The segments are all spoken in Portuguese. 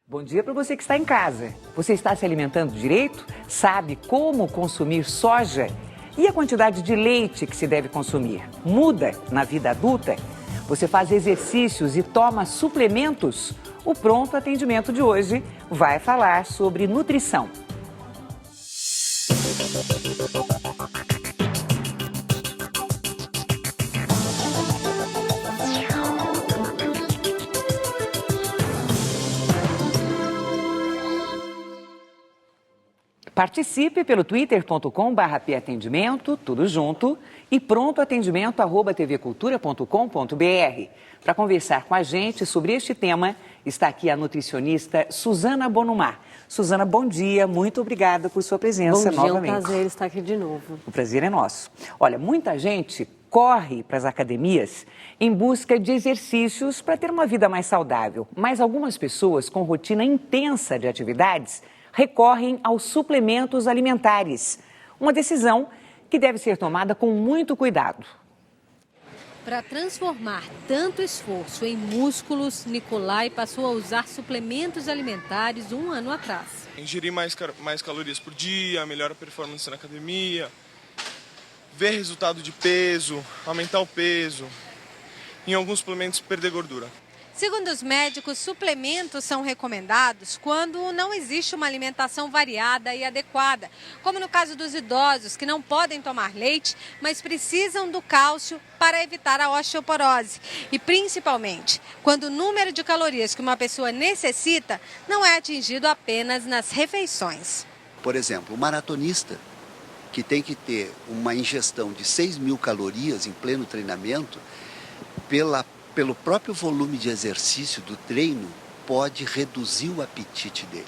Bom dia para você que está em casa. Você está se alimentando direito? Sabe como consumir soja? E a quantidade de leite que se deve consumir? Muda na vida adulta? Você faz exercícios e toma suplementos? O Pronto Atendimento de hoje vai falar sobre nutrição. Participe pelo twitter.com/patendimento, tudo junto, e prontoatendimento@tvcultura.com.br. Para conversar com a gente sobre este tema, está aqui a nutricionista Suzana Bonumar. Suzana, bom dia, muito obrigada por sua presença novamente. É um prazer estar aqui de novo. O prazer é nosso. Olha, muita gente corre para as academias em busca de exercícios para ter uma vida mais saudável, mas algumas pessoas com rotina intensa de atividades recorrem aos suplementos alimentares. Uma decisão que deve ser tomada com muito cuidado. Para transformar tanto esforço em músculos, Nicolai passou a usar suplementos alimentares um ano atrás. Ingerir mais calorias por dia, melhora a performance na academia, ver resultado de peso, aumentar o peso, em alguns suplementos perder gordura. Segundo os médicos, suplementos são recomendados quando não existe uma alimentação variada e adequada, como no caso dos idosos que não podem tomar leite, mas precisam do cálcio para evitar a osteoporose. E principalmente quando o número de calorias que uma pessoa necessita não é atingido apenas nas refeições. Por exemplo, o maratonista, que tem que ter uma ingestão de 6.000 calorias em pleno treinamento, pelo próprio volume de exercício do treino, pode reduzir o apetite dele.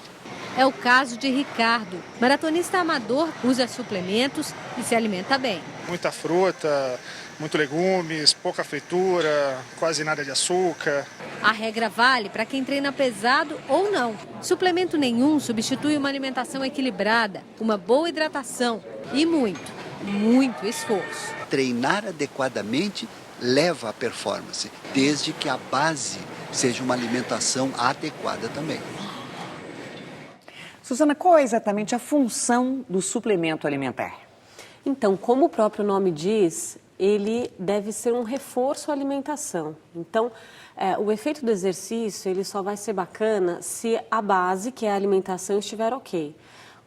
É o caso de Ricardo. Maratonista amador, usa suplementos e se alimenta bem. Muita fruta, muito legumes, pouca fritura, quase nada de açúcar. A regra vale para quem treina pesado ou não. Suplemento nenhum substitui uma alimentação equilibrada, uma boa hidratação e muito esforço. Treinar adequadamente leva à performance, desde que a base seja uma alimentação adequada também. Suzana, qual é exatamente a função do suplemento alimentar? Então, como o próprio nome diz, ele deve ser um reforço à alimentação. Então, o efeito do exercício ele só vai ser bacana se a base, que é a alimentação, estiver ok.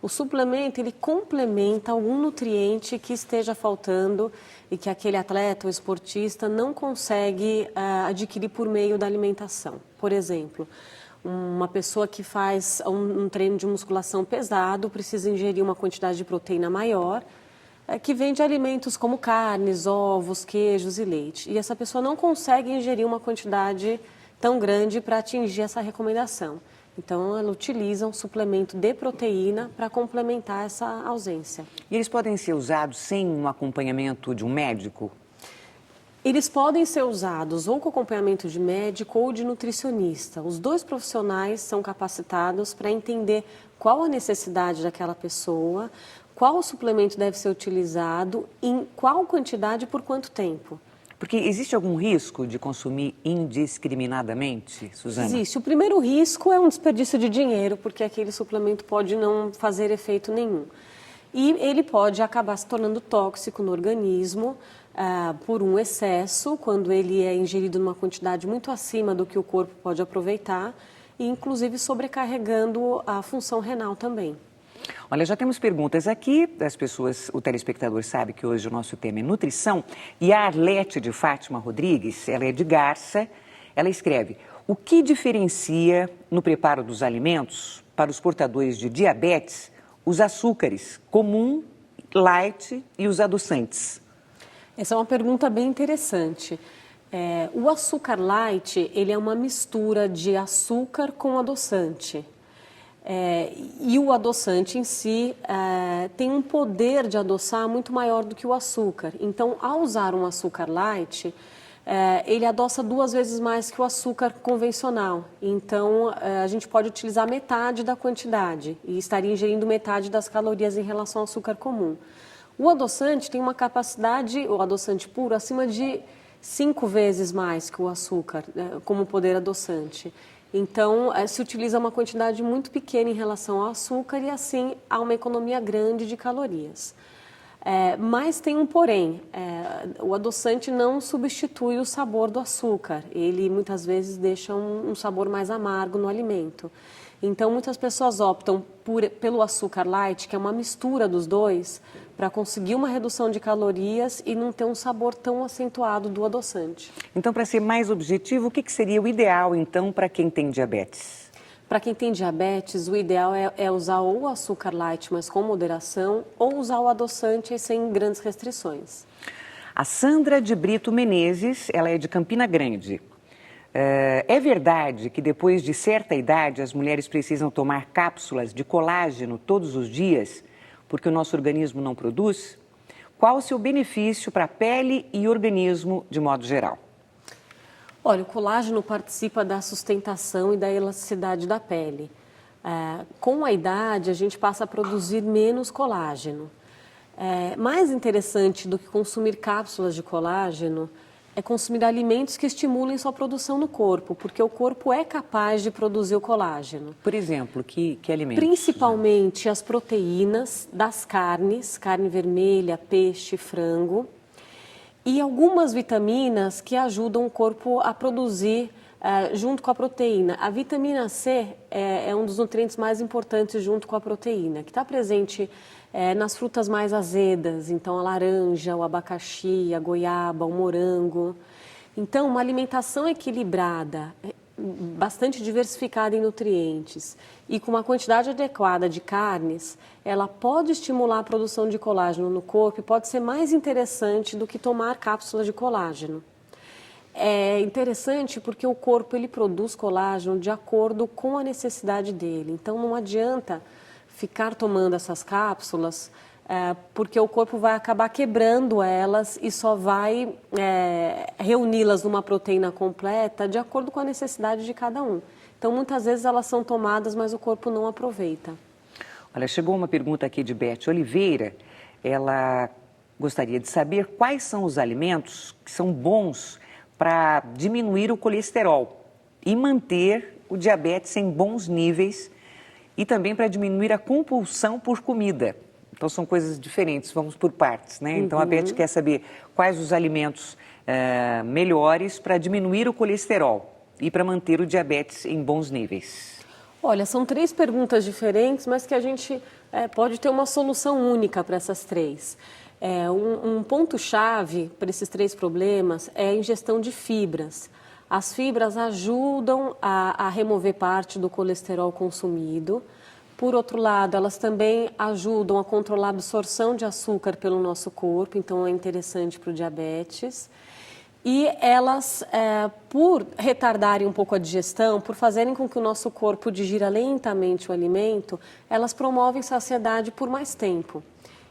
O suplemento, ele complementa algum nutriente que esteja faltando e que aquele atleta ou esportista não consegue adquirir por meio da alimentação. Por exemplo, uma pessoa que faz um treino de musculação pesado precisa ingerir uma quantidade de proteína maior, que vem de alimentos como carnes, ovos, queijos e leite. E essa pessoa não consegue ingerir uma quantidade tão grande para atingir essa recomendação. Então, ela utiliza um suplemento de proteína para complementar essa ausência. E eles podem ser usados sem um acompanhamento de um médico? Eles podem ser usados ou com acompanhamento de médico ou de nutricionista. Os dois profissionais são capacitados para entender qual a necessidade daquela pessoa, qual o suplemento deve ser utilizado, em qual quantidade e por quanto tempo. Porque existe algum risco de consumir indiscriminadamente, Suzana? Existe. O primeiro risco é um desperdício de dinheiro, porque aquele suplemento pode não fazer efeito nenhum. E ele pode acabar se tornando tóxico no organismo por um excesso, quando ele é ingerido numa quantidade muito acima do que o corpo pode aproveitar, e inclusive sobrecarregando a função renal também. Olha, já temos perguntas aqui das pessoas, o telespectador sabe que hoje o nosso tema é nutrição, e a Arlete de Fátima Rodrigues, ela é de Garça, ela escreve: o que diferencia no preparo dos alimentos para os portadores de diabetes os açúcares comum, light e os adoçantes? Essa é uma pergunta bem interessante. O açúcar light, ele é uma mistura de açúcar com adoçante. E o adoçante em si tem um poder de adoçar muito maior do que o açúcar. Então, ao usar um açúcar light, ele adoça 2 vezes mais que o açúcar convencional. Então, a gente pode utilizar metade da quantidade e estaria ingerindo metade das calorias em relação ao açúcar comum. O adoçante tem uma capacidade, o adoçante puro, acima de 5 vezes mais que o açúcar, como poder adoçante. Então, se utiliza uma quantidade muito pequena em relação ao açúcar e, assim, há uma economia grande de calorias. Mas tem um porém, o adoçante não substitui o sabor do açúcar, ele muitas vezes deixa um sabor mais amargo no alimento. Então, muitas pessoas optam pelo açúcar light, que é uma mistura dos dois, para conseguir uma redução de calorias e não ter um sabor tão acentuado do adoçante. Então, para ser mais objetivo, o que seria o ideal, então, para quem tem diabetes? Para quem tem diabetes, o ideal é usar ou o açúcar light, mas com moderação, ou usar o adoçante sem grandes restrições. A Sandra de Brito Menezes, ela é de Campina Grande. É verdade que depois de certa idade as mulheres precisam tomar cápsulas de colágeno todos os dias, porque o nosso organismo não produz? Qual o seu benefício para a pele e organismo de modo geral? Olha, o colágeno participa da sustentação e da elasticidade da pele. Com a idade, a gente passa a produzir menos colágeno. Mais interessante do que consumir cápsulas de colágeno é consumir alimentos que estimulem sua produção no corpo, porque o corpo é capaz de produzir o colágeno. Por exemplo, que alimentos? Principalmente as proteínas das carnes, carne vermelha, peixe, frango, e algumas vitaminas que ajudam o corpo a produzir junto com a proteína. A vitamina C é um dos nutrientes mais importantes junto com a proteína, que está presente nas frutas mais azedas, então a laranja, o abacaxi, a goiaba, o morango. Então, uma alimentação equilibrada, bastante diversificada em nutrientes e com uma quantidade adequada de carnes, ela pode estimular a produção de colágeno no corpo e pode ser mais interessante do que tomar cápsulas de colágeno. É interessante porque o corpo ele produz colágeno de acordo com a necessidade dele. Então, não adianta ficar tomando essas cápsulas, porque o corpo vai acabar quebrando elas e só vai reuni-las numa proteína completa de acordo com a necessidade de cada um. Então, muitas vezes elas são tomadas, mas o corpo não aproveita. Olha, chegou uma pergunta aqui de Beth Oliveira. Ela gostaria de saber quais são os alimentos que são bons para diminuir o colesterol e manter o diabetes em bons níveis e também para diminuir a compulsão por comida. Então, são coisas diferentes, vamos por partes, né? Então, a Beth quer saber quais os alimentos melhores para diminuir o colesterol e para manter o diabetes em bons níveis. Olha, são 3 perguntas diferentes, mas que a gente pode ter uma solução única para essas 3. Um ponto-chave para esses 3 problemas é a ingestão de fibras. As fibras ajudam a remover parte do colesterol consumido. Por outro lado, elas também ajudam a controlar a absorção de açúcar pelo nosso corpo, então é interessante para o diabetes. E elas, por retardarem um pouco a digestão, por fazerem com que o nosso corpo digira lentamente o alimento, elas promovem saciedade por mais tempo.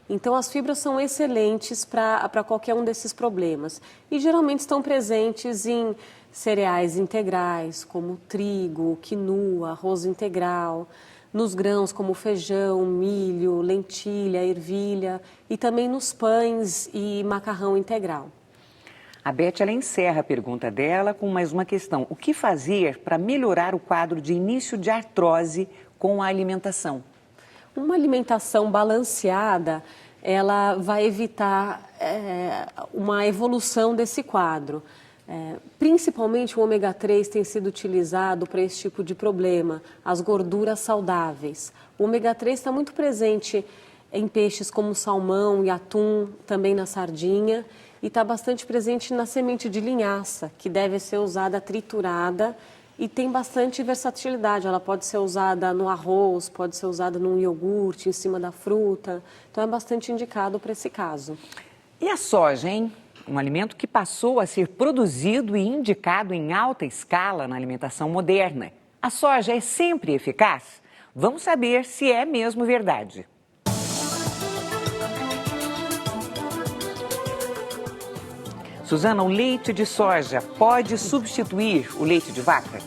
Então, as fibras são excelentes para qualquer um desses problemas. E geralmente estão presentes em cereais integrais, como trigo, quinoa, arroz integral, nos grãos como feijão, milho, lentilha, ervilha e também nos pães e macarrão integral. A Beth, ela encerra a pergunta dela com mais uma questão. O que fazer para melhorar o quadro de início de artrose com a alimentação? Uma alimentação balanceada, ela vai evitar uma evolução desse quadro. Principalmente o ômega 3 tem sido utilizado para esse tipo de problema, as gorduras saudáveis. O ômega 3 está muito presente em peixes como salmão e atum, também na sardinha, e está bastante presente na semente de linhaça, que deve ser usada triturada e tem bastante versatilidade. Ela pode ser usada no arroz, pode ser usada num iogurte, em cima da fruta. Então, é bastante indicado para esse caso. E a soja, hein? Um alimento que passou a ser produzido e indicado em alta escala na alimentação moderna. A soja é sempre eficaz? Vamos saber se é mesmo verdade. Suzana, o leite de soja pode substituir o leite de vaca?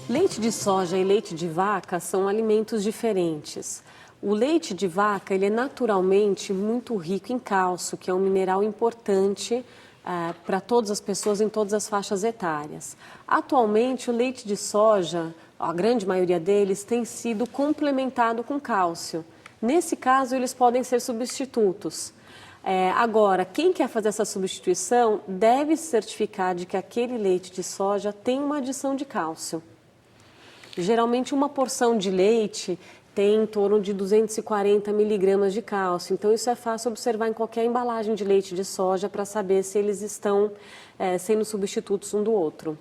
Leite de soja e leite de vaca são alimentos diferentes. O leite de vaca ele é naturalmente muito rico em cálcio, que é um mineral importante para todas as pessoas em todas as faixas etárias. Atualmente, o leite de soja, a grande maioria deles, tem sido complementado com cálcio. Nesse caso, eles podem ser substitutos. Agora, quem quer fazer essa substituição deve se certificar de que aquele leite de soja tem uma adição de cálcio. Geralmente, uma porção de leite tem em torno de 240 miligramas de cálcio. Então, isso é fácil observar em qualquer embalagem de leite de soja para saber se eles estão sendo substitutos um do outro.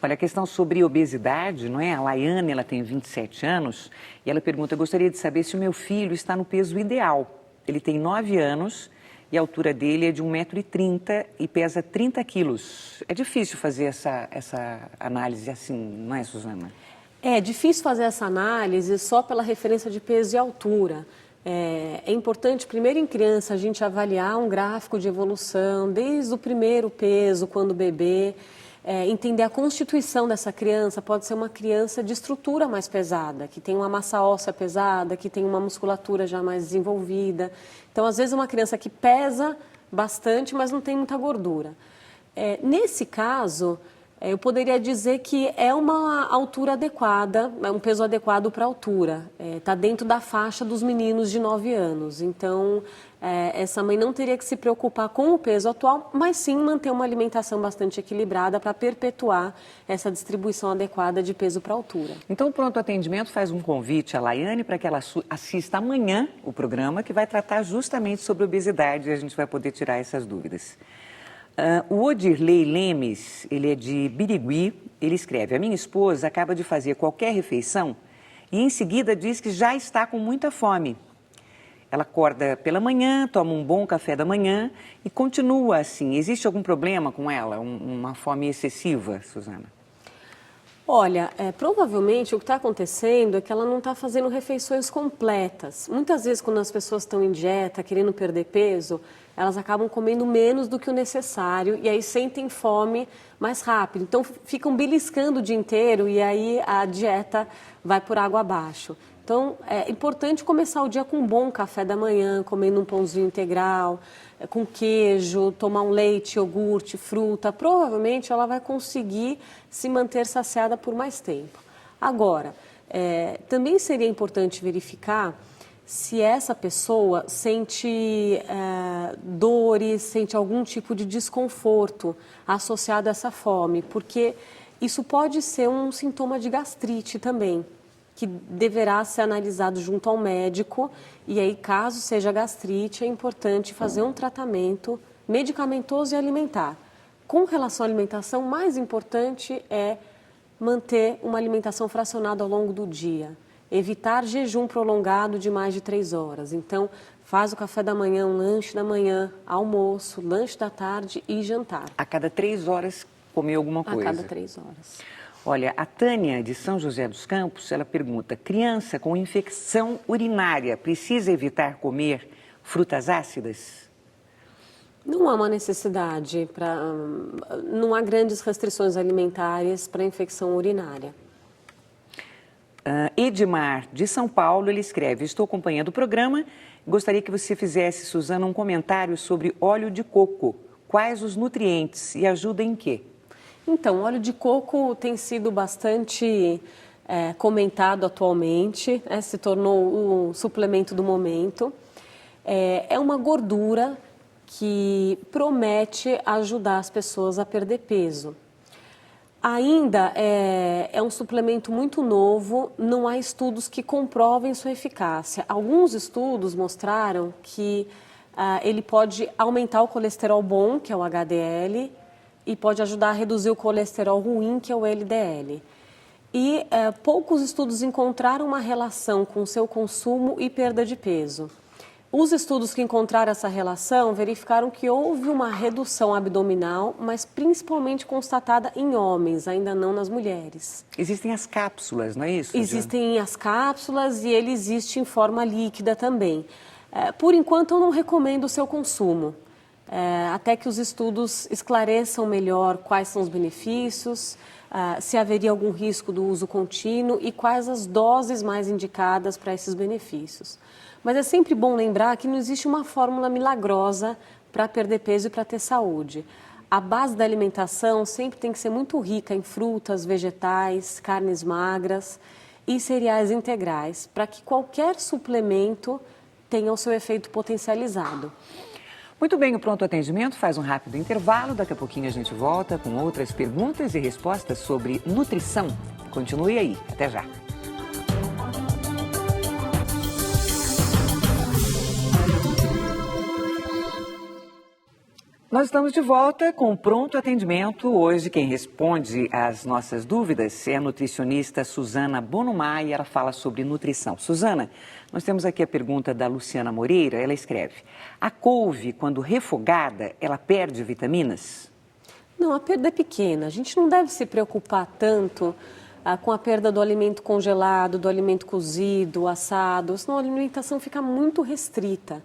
Olha, a questão sobre obesidade, não é? A Laiane, ela tem 27 anos e ela pergunta, gostaria de saber se o meu filho está no peso ideal. Ele tem 9 anos e a altura dele é de 1,30 m e pesa 30 quilos. É difícil fazer essa análise assim, não é, Suzana? É difícil fazer essa análise só pela referência de peso e altura. É importante, primeiro em criança, a gente avaliar um gráfico de evolução, desde o primeiro peso, quando bebê, entender a constituição dessa criança. Pode ser uma criança de estrutura mais pesada, que tem uma massa óssea pesada, que tem uma musculatura já mais desenvolvida. Então, às vezes, uma criança que pesa bastante, mas não tem muita gordura. Nesse caso, eu poderia dizer que é uma altura adequada, é um peso adequado para a altura. Está dentro da faixa dos meninos de 9 anos. Então, essa mãe não teria que se preocupar com o peso atual, mas sim manter uma alimentação bastante equilibrada para perpetuar essa distribuição adequada de peso para a altura. Então, o Pronto Atendimento faz um convite à Laiane para que ela assista amanhã o programa que vai tratar justamente sobre obesidade e a gente vai poder tirar essas dúvidas. O Odirley Lemes, ele é de Birigui, ele escreve, a minha esposa acaba de fazer qualquer refeição e em seguida diz que já está com muita fome. Ela acorda pela manhã, toma um bom café da manhã e continua assim. Existe algum problema com ela, uma fome excessiva, Suzana? Olha, provavelmente o que está acontecendo é que ela não está fazendo refeições completas. Muitas vezes, quando as pessoas estão em dieta, querendo perder peso, elas acabam comendo menos do que o necessário e aí sentem fome mais rápido. Então, ficam beliscando o dia inteiro e aí a dieta vai por água abaixo. Então, é importante começar o dia com um bom café da manhã, comendo um pãozinho integral, com queijo, tomar um leite, iogurte, fruta. Provavelmente ela vai conseguir se manter saciada por mais tempo. Agora, também seria importante verificar se essa pessoa sente dores, sente algum tipo de desconforto associado a essa fome, porque isso pode ser um sintoma de gastrite também, que deverá ser analisado junto ao médico e aí, caso seja gastrite, é importante fazer um tratamento medicamentoso e alimentar. Com relação à alimentação, mais importante é manter uma alimentação fracionada ao longo do dia. Evitar jejum prolongado de mais de 3 horas. Então, faz o café da manhã, um lanche da manhã, almoço, lanche da tarde e jantar. A cada 3 horas comer alguma coisa? A cada 3 horas. Olha, a Tânia, de São José dos Campos, ela pergunta, criança com infecção urinária precisa evitar comer frutas ácidas? Não há uma necessidade, não há grandes restrições alimentares para infecção urinária. Edmar, de São Paulo, ele escreve, estou acompanhando o programa, gostaria que você fizesse, Suzana, um comentário sobre óleo de coco. Quais os nutrientes e ajuda em quê? Então, óleo de coco tem sido bastante comentado atualmente, se tornou o suplemento do momento. É uma gordura que promete ajudar as pessoas a perder peso. Ainda é um suplemento muito novo, não há estudos que comprovem sua eficácia. Alguns estudos mostraram que ele pode aumentar o colesterol bom, que é o HDL, e pode ajudar a reduzir o colesterol ruim, que é o LDL. E poucos estudos encontraram uma relação com o seu consumo e perda de peso. Os estudos que encontraram essa relação verificaram que houve uma redução abdominal, mas principalmente constatada em homens, ainda não nas mulheres. Existem as cápsulas, não é isso? Existem as cápsulas e ele existe em forma líquida também. Por enquanto, eu não recomendo o seu consumo, até que os estudos esclareçam melhor quais são os benefícios, se haveria algum risco do uso contínuo e quais as doses mais indicadas para esses benefícios. Mas é sempre bom lembrar que não existe uma fórmula milagrosa para perder peso e para ter saúde. a base da alimentação sempre tem que ser muito rica em frutas, vegetais, carnes magras e cereais integrais, para que qualquer suplemento tenha o seu efeito potencializado. Muito bem, o Pronto Atendimento faz um rápido intervalo. Daqui a pouquinho a gente volta com outras perguntas e respostas sobre nutrição. Continue aí. Até já. Nós estamos de volta com o Pronto Atendimento. Hoje quem responde às nossas dúvidas é a nutricionista Suzana Bonumá e ela fala sobre nutrição. Suzana, nós temos aqui a pergunta da Luciana Moreira. Ela escreve: a couve, quando refogada, ela perde vitaminas? Não, a perda é pequena. A gente não deve se preocupar tanto com a perda do alimento congelado, do alimento cozido, assado, senão a alimentação fica muito restrita.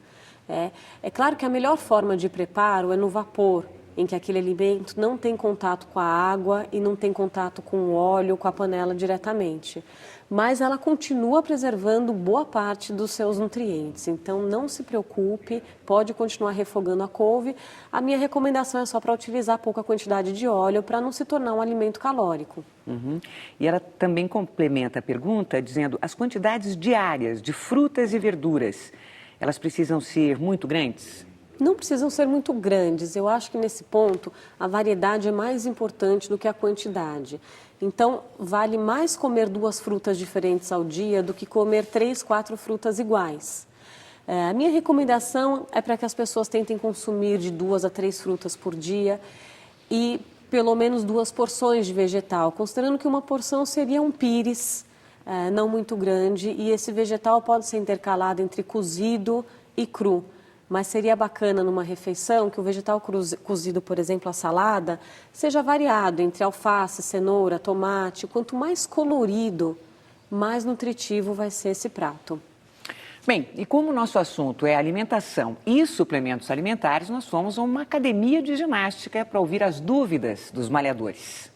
É claro que a melhor forma de preparo é no vapor, em que aquele alimento não tem contato com a água e não tem contato com o óleo, com a panela diretamente. Mas ela continua preservando boa parte dos seus nutrientes. Então, não se preocupe, pode continuar refogando a couve. A minha recomendação é só para utilizar pouca quantidade de óleo para não se tornar um alimento calórico. E ela também complementa a pergunta dizendo: as quantidades diárias de frutas e verduras, elas precisam ser muito grandes? Não precisam ser muito grandes. Eu acho que nesse ponto a variedade é mais importante do que a quantidade. Então, vale mais comer 2 frutas diferentes ao dia do que comer 3, 4 frutas iguais. A minha recomendação é para que as pessoas tentem consumir de 2 a 3 frutas por dia e pelo menos 2 porções de vegetal, considerando que uma porção seria um pires, não muito grande, e esse vegetal pode ser intercalado entre cozido e cru. Mas seria bacana numa refeição que o vegetal cozido, por exemplo, a salada, seja variado entre alface, cenoura, tomate. Quanto mais colorido, mais nutritivo vai ser esse prato. Bem, e como o nosso assunto é alimentação e suplementos alimentares, nós fomos a uma academia de ginástica para ouvir as dúvidas dos malhadores.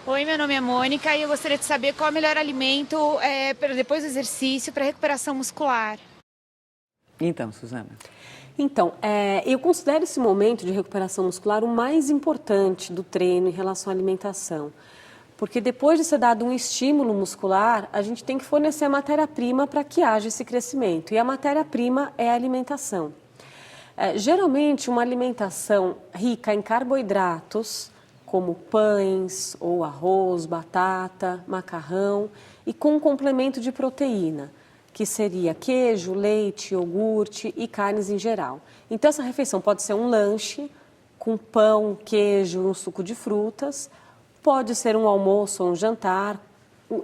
Oi, meu nome é Mônica e eu gostaria de saber qual é o melhor alimento depois do exercício para recuperação muscular. Então, Suzana. Então, eu considero esse momento de recuperação muscular o mais importante do treino em relação à alimentação. Porque depois de ser dado um estímulo muscular, a gente tem que fornecer a matéria-prima para que haja esse crescimento. E a matéria-prima é a alimentação. Geralmente, uma alimentação rica em carboidratos, como pães ou arroz, batata, macarrão, e com um complemento de proteína, que seria queijo, leite, iogurte e carnes em geral. Então, essa refeição pode ser um lanche com pão, queijo, um suco de frutas, pode ser um almoço ou um jantar,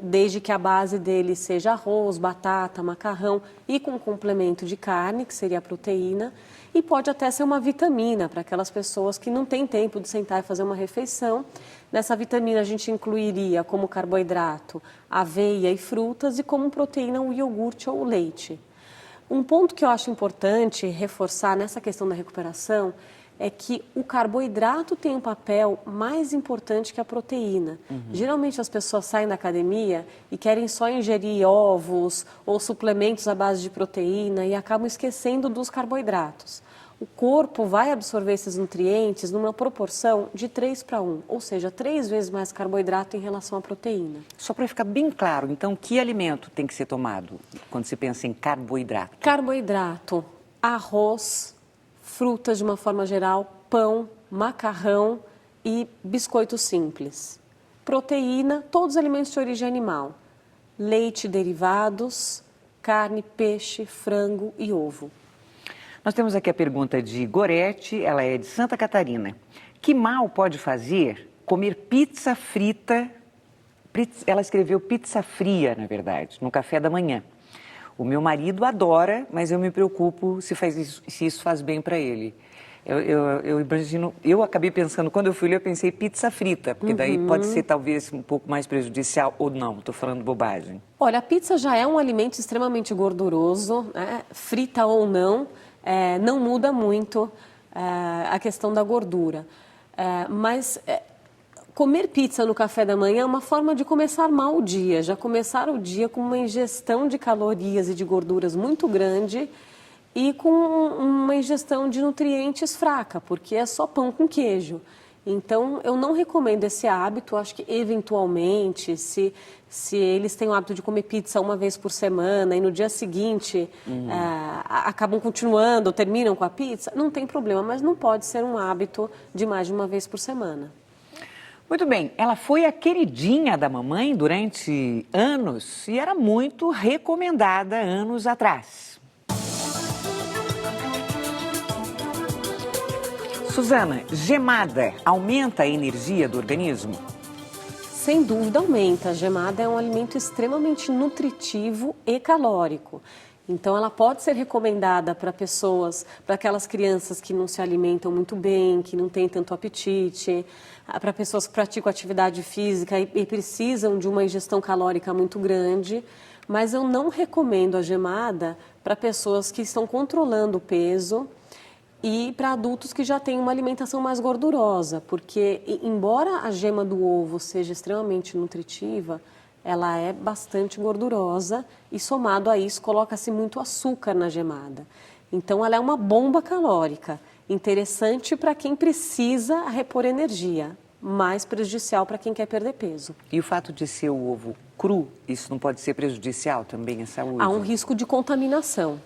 desde que a base dele seja arroz, batata, macarrão e com um complemento de carne, que seria a proteína, e pode até ser uma vitamina para aquelas pessoas que não têm tempo de sentar e fazer uma refeição. Nessa vitamina a gente incluiria como carboidrato aveia e frutas e como proteína o iogurte ou o leite. Um ponto que eu acho importante reforçar nessa questão da recuperação é que o carboidrato tem um papel mais importante que a proteína. Geralmente as pessoas saem da academia e querem só ingerir ovos ou suplementos à base de proteína e acabam esquecendo dos carboidratos. O corpo vai absorver esses nutrientes numa proporção de 3:1, ou seja, 3 vezes mais carboidrato em relação à proteína. Só para ficar bem claro, então, que alimento tem que ser tomado quando se pensa em carboidrato? Carboidrato, arroz, frutas de uma forma geral, pão, macarrão e biscoito simples. Proteína, todos os alimentos de origem animal. Leite, derivados, carne, peixe, frango e ovo. Nós temos aqui a pergunta de Gorete, ela é de Santa Catarina. Que mal pode fazer comer pizza frita? Ela escreveu pizza fria, na verdade, no café da manhã. O meu marido adora, mas eu me preocupo se isso faz bem para ele. Eu imagino, eu acabei pensando, quando eu fui ler, eu pensei pizza frita, porque daí pode ser talvez um pouco mais prejudicial, ou não, estou falando bobagem. Olha, a pizza já é um alimento extremamente gorduroso, né? Frita ou não, não muda muito a questão da gordura. Mas comer pizza no café da manhã é uma forma de começar mal o dia, já começar o dia com uma ingestão de calorias e de gorduras muito grande e com uma ingestão de nutrientes fraca, porque é só pão com queijo. Então, eu não recomendo esse hábito. Acho que, eventualmente, se eles têm o hábito de comer pizza uma vez por semana e no dia seguinte acabam continuando, terminam com a pizza, não tem problema, mas não pode ser um hábito de mais de uma vez por semana. Muito bem, ela foi a queridinha da mamãe durante anos e era muito recomendada anos atrás. Suzana, gemada aumenta a energia do organismo? Sem dúvida aumenta. A gemada é um alimento extremamente nutritivo e calórico. Então, ela pode ser recomendada para aquelas crianças que não se alimentam muito bem, que não têm tanto apetite, para pessoas que praticam atividade física e precisam de uma ingestão calórica muito grande. Mas eu não recomendo a gemada para pessoas que estão controlando o peso e para adultos que já têm uma alimentação mais gordurosa, porque, embora a gema do ovo seja extremamente nutritiva, ela é bastante gordurosa e, somado a isso, coloca-se muito açúcar na gemada. Então, ela é uma bomba calórica, interessante para quem precisa repor energia, mais prejudicial para quem quer perder peso. E o fato de ser o ovo cru, isso não pode ser prejudicial também à saúde? Há um risco de contaminação.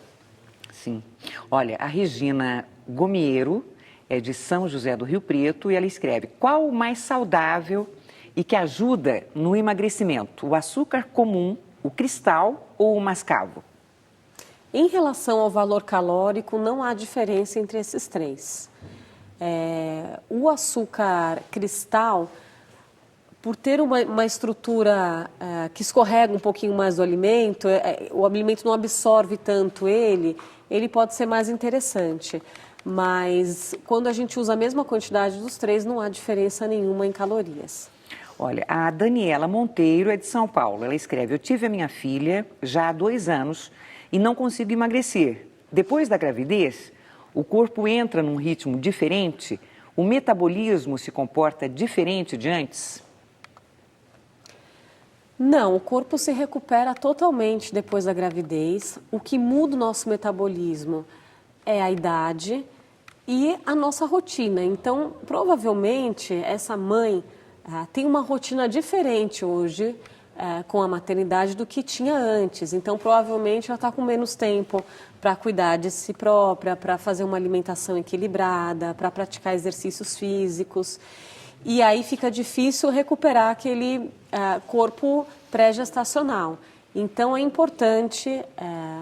Sim. Olha, a Regina Gomiero é de São José do Rio Preto e ela escreve: qual o mais saudável e que ajuda no emagrecimento? O açúcar comum, o cristal ou o mascavo? Em relação ao valor calórico, não há diferença entre esses três. O açúcar cristal, por ter uma estrutura que escorrega um pouquinho mais do alimento, o alimento não absorve tanto ele pode ser mais interessante. Mas quando a gente usa a mesma quantidade dos três, não há diferença nenhuma em calorias. Olha, a Daniela Monteiro é de São Paulo. Ela escreve: eu tive a minha filha já há 2 anos e não consigo emagrecer. Depois da gravidez, o corpo entra num ritmo diferente, o metabolismo se comporta diferente de antes? Não, o corpo se recupera totalmente depois da gravidez. O que muda o nosso metabolismo é a idade e a nossa rotina. Então, provavelmente, essa mãe tem uma rotina diferente hoje com a maternidade do que tinha antes. Então, provavelmente, ela está com menos tempo para cuidar de si própria, para fazer uma alimentação equilibrada, para praticar exercícios físicos. E aí fica difícil recuperar aquele corpo pré-gestacional. Então, é importante,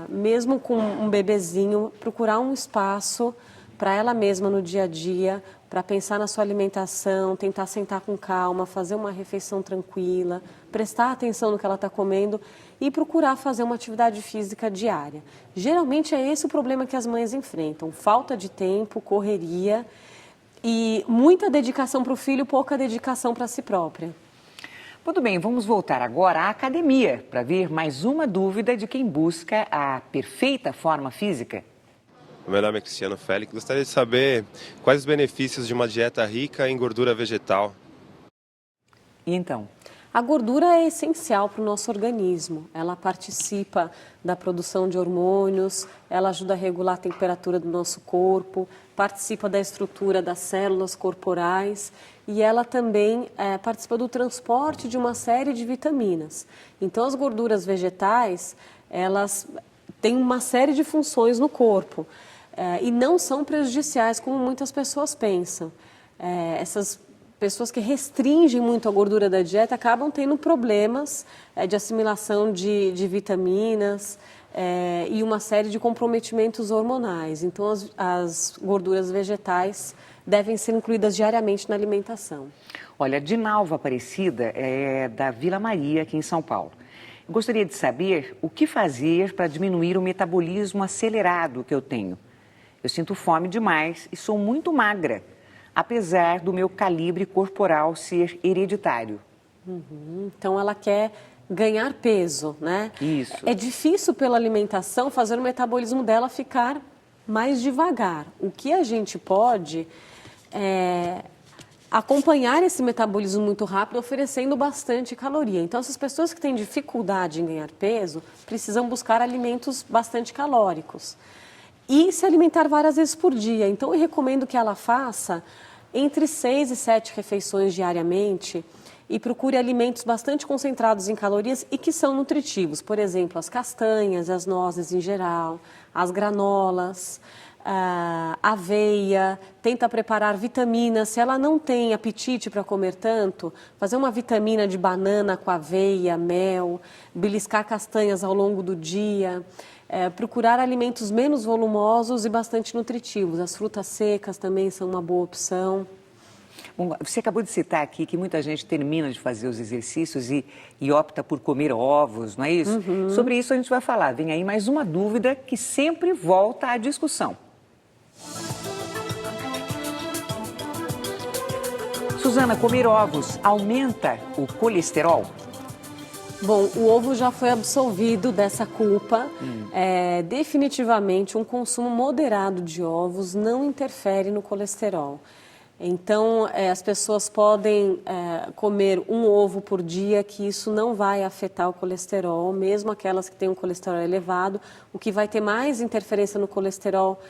mesmo com um bebezinho, procurar um espaço para ela mesma no dia a dia, para pensar na sua alimentação, tentar sentar com calma, fazer uma refeição tranquila, prestar atenção no que ela está comendo e procurar fazer uma atividade física diária. Geralmente é esse o problema que as mães enfrentam: falta de tempo, correria e muita dedicação para o filho, pouca dedicação para si própria. Muito bem, vamos voltar agora à academia para ver mais uma dúvida de quem busca a perfeita forma física. Meu nome é Cristiano Félix. Gostaria de saber quais os benefícios de uma dieta rica em gordura vegetal. E então? A gordura é essencial para o nosso organismo. Ela participa da produção de hormônios, ela ajuda a regular a temperatura do nosso corpo, participa da estrutura das células corporais e ela também participa do transporte de uma série de vitaminas. Então, as gorduras vegetais, elas têm uma série de funções no corpo e não são prejudiciais como muitas pessoas pensam. Essas pessoas que restringem muito a gordura da dieta acabam tendo problemas de assimilação de vitaminas e uma série de comprometimentos hormonais. Então, as gorduras vegetais devem ser incluídas diariamente na alimentação. Olha, Dinalva Aparecida é da Vila Maria, aqui em São Paulo. Eu gostaria de saber o que fazer para diminuir o metabolismo acelerado que eu tenho. Eu sinto fome demais e sou muito magra, apesar do meu calibre corporal ser hereditário. Então, ela quer ganhar peso, né? Isso. É difícil pela alimentação fazer o metabolismo dela ficar mais devagar. O que a gente pode acompanhar esse metabolismo muito rápido, oferecendo bastante caloria. Então, essas pessoas que têm dificuldade em ganhar peso precisam buscar alimentos bastante calóricos. e se alimentar várias vezes por dia. Então, eu recomendo que ela faça entre 6 e 7 refeições diariamente e procure alimentos bastante concentrados em calorias e que são nutritivos. Por exemplo, as castanhas, as nozes em geral, as granolas, aveia, tenta preparar vitaminas. Se ela não tem apetite para comer tanto, fazer uma vitamina de banana com aveia, mel, beliscar castanhas ao longo do dia. Procurar alimentos menos volumosos e bastante nutritivos. As frutas secas também são uma boa opção. Bom, você acabou de citar aqui que muita gente termina de fazer os exercícios e opta por comer ovos, não é isso? Sobre isso a gente vai falar. Vem aí mais uma dúvida que sempre volta à discussão. Suzana, comer ovos aumenta o colesterol? Bom, o ovo já foi absolvido dessa culpa. Definitivamente, um consumo moderado de ovos não interfere no colesterol. Então, as pessoas podem comer um ovo por dia, que isso não vai afetar o colesterol, mesmo aquelas que têm um colesterol elevado. O que vai ter mais interferência no colesterol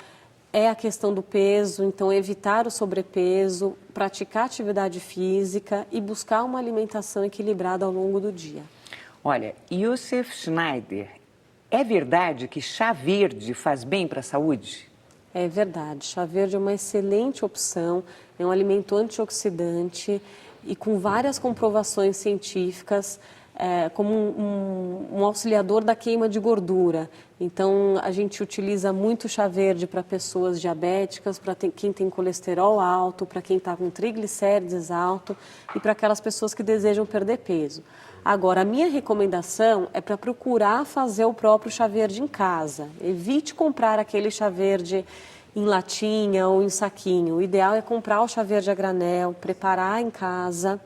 é a questão do peso, então evitar o sobrepeso, praticar atividade física e buscar uma alimentação equilibrada ao longo do dia. Olha, Youssef Schneider, é verdade que chá verde faz bem para a saúde? É verdade, chá verde é uma excelente opção, é um alimento antioxidante e com várias comprovações científicas como um auxiliador da queima de gordura. Então, a gente utiliza muito chá verde para pessoas diabéticas, para quem tem colesterol alto, para quem está com triglicérides alto e para aquelas pessoas que desejam perder peso. Agora, a minha recomendação é para procurar fazer o próprio chá verde em casa. Evite comprar aquele chá verde em latinha ou em saquinho. O ideal é comprar o chá verde a granel, preparar em casa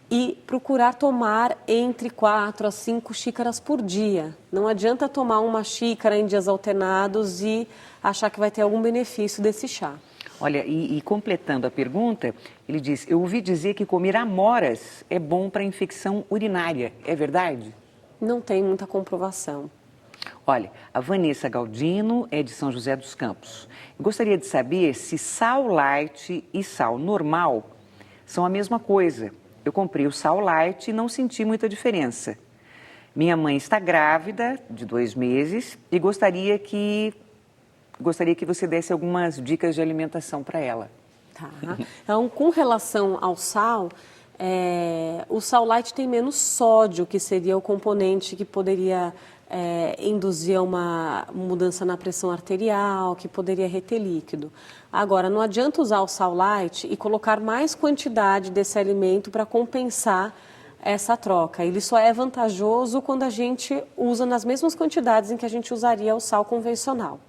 e procurar tomar entre 4 a 5 xícaras por dia. Não adianta tomar uma xícara em dias alternados e achar que vai ter algum benefício desse chá. Olha, e completando a pergunta, ele diz, eu ouvi dizer que comer amoras é bom para infecção urinária, é verdade? Não tem muita comprovação. Olha, a Vanessa Galdino é de São José dos Campos. Eu gostaria de saber se sal light e sal normal são a mesma coisa. Eu comprei o sal light e não senti muita diferença. Minha mãe está grávida de 2 meses e gostaria que você desse algumas dicas de alimentação para ela. Tá. Então, com relação ao sal, o sal light tem menos sódio, que seria o componente que poderia induzir uma mudança na pressão arterial, que poderia reter líquido. Agora, não adianta usar o sal light e colocar mais quantidade desse alimento para compensar essa troca. Ele só é vantajoso quando a gente usa nas mesmas quantidades em que a gente usaria o sal convencional.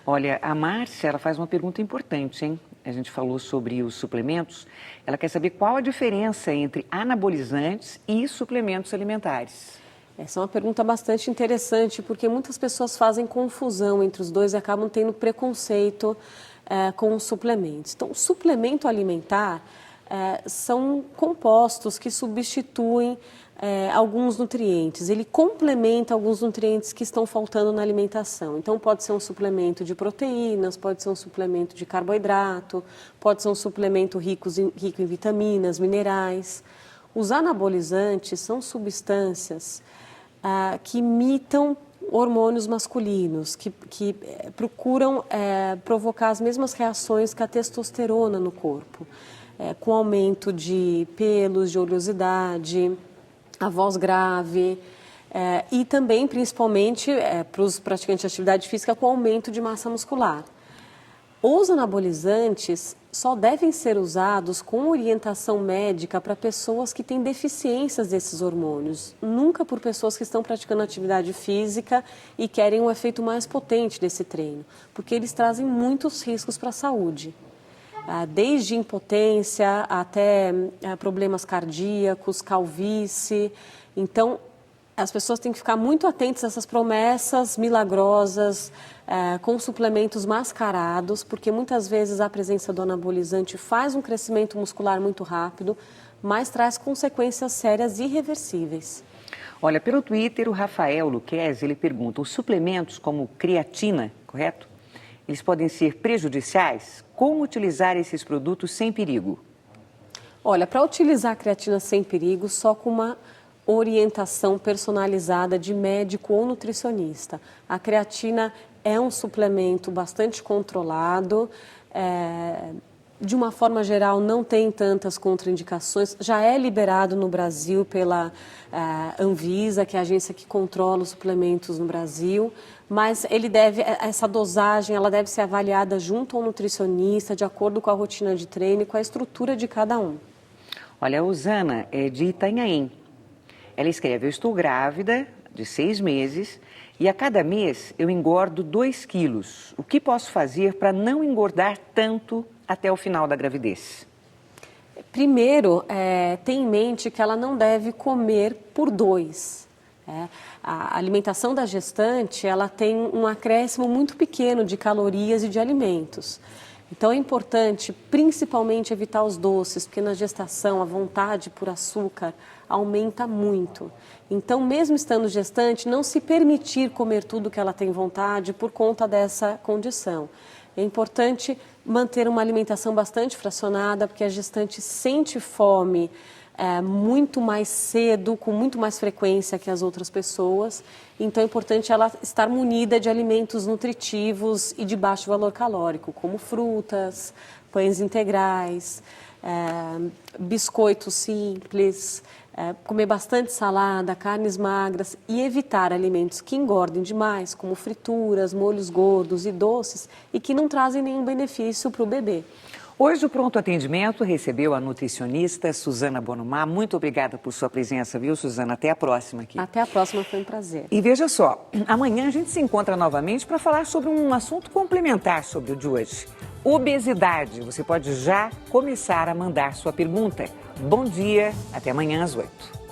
Olha, a Márcia, ela faz uma pergunta importante, hein? A gente falou sobre os suplementos. Ela quer saber qual a diferença entre anabolizantes e suplementos alimentares. Essa é uma pergunta bastante interessante, porque muitas pessoas fazem confusão entre os dois e acabam tendo preconceito com os suplementos. Então, o suplemento alimentar são compostos que substituem alguns nutrientes. Ele complementa alguns nutrientes que estão faltando na alimentação. Então, pode ser um suplemento de proteínas, pode ser um suplemento de carboidrato, pode ser um suplemento rico em vitaminas, minerais. Os anabolizantes são substâncias que imitam hormônios masculinos, que procuram provocar as mesmas reações que a testosterona no corpo, com aumento de pelos, de oleosidade, a voz grave e também, principalmente, para os praticantes de atividade física, com aumento de massa muscular. Os anabolizantes só devem ser usados com orientação médica para pessoas que têm deficiências desses hormônios, nunca por pessoas que estão praticando atividade física e querem um efeito mais potente desse treino, porque eles trazem muitos riscos para a saúde, desde impotência até problemas cardíacos, calvície. Então, as pessoas têm que ficar muito atentas a essas promessas milagrosas, com suplementos mascarados, porque muitas vezes a presença do anabolizante faz um crescimento muscular muito rápido, mas traz consequências sérias e irreversíveis. Olha, pelo Twitter, o Rafael Luquez, ele pergunta, os suplementos como creatina, correto? Eles podem ser prejudiciais? Como utilizar esses produtos sem perigo? Olha, para utilizar a creatina sem perigo, só com uma orientação personalizada de médico ou nutricionista. A creatina é um suplemento bastante controlado, de uma forma geral não tem tantas contraindicações, já é liberado no Brasil pela Anvisa, que é a agência que controla os suplementos no Brasil, mas essa dosagem ela deve ser avaliada junto ao nutricionista, de acordo com a rotina de treino e com a estrutura de cada um. Olha, a Usana é de Itanhaém. Ela escreve: eu estou grávida de 6 meses e a cada mês eu engordo 2 quilos. O que posso fazer para não engordar tanto até o final da gravidez? Primeiro, tenha em mente que ela não deve comer por 2. A alimentação da gestante ela tem um acréscimo muito pequeno de calorias e de alimentos. Então é importante, principalmente, evitar os doces, porque na gestação a vontade por açúcar aumenta muito. Então, mesmo estando gestante, não se permitir comer tudo que ela tem vontade por conta dessa condição. É importante manter uma alimentação bastante fracionada, porque a gestante sente fome muito mais cedo, com muito mais frequência que as outras pessoas. Então é importante ela estar munida de alimentos nutritivos e de baixo valor calórico, como frutas, pães integrais, biscoitos simples, comer bastante salada, carnes magras e evitar alimentos que engordem demais, como frituras, molhos gordos e doces e que não trazem nenhum benefício para o bebê. Hoje o Pronto Atendimento recebeu a nutricionista Suzana Bonumá. Muito obrigada por sua presença, viu, Suzana? Até a próxima aqui. Até a próxima, foi um prazer. E veja só, amanhã a gente se encontra novamente para falar sobre um assunto complementar sobre o de hoje. Obesidade. Você pode já começar a mandar sua pergunta. Bom dia, até amanhã às 8h.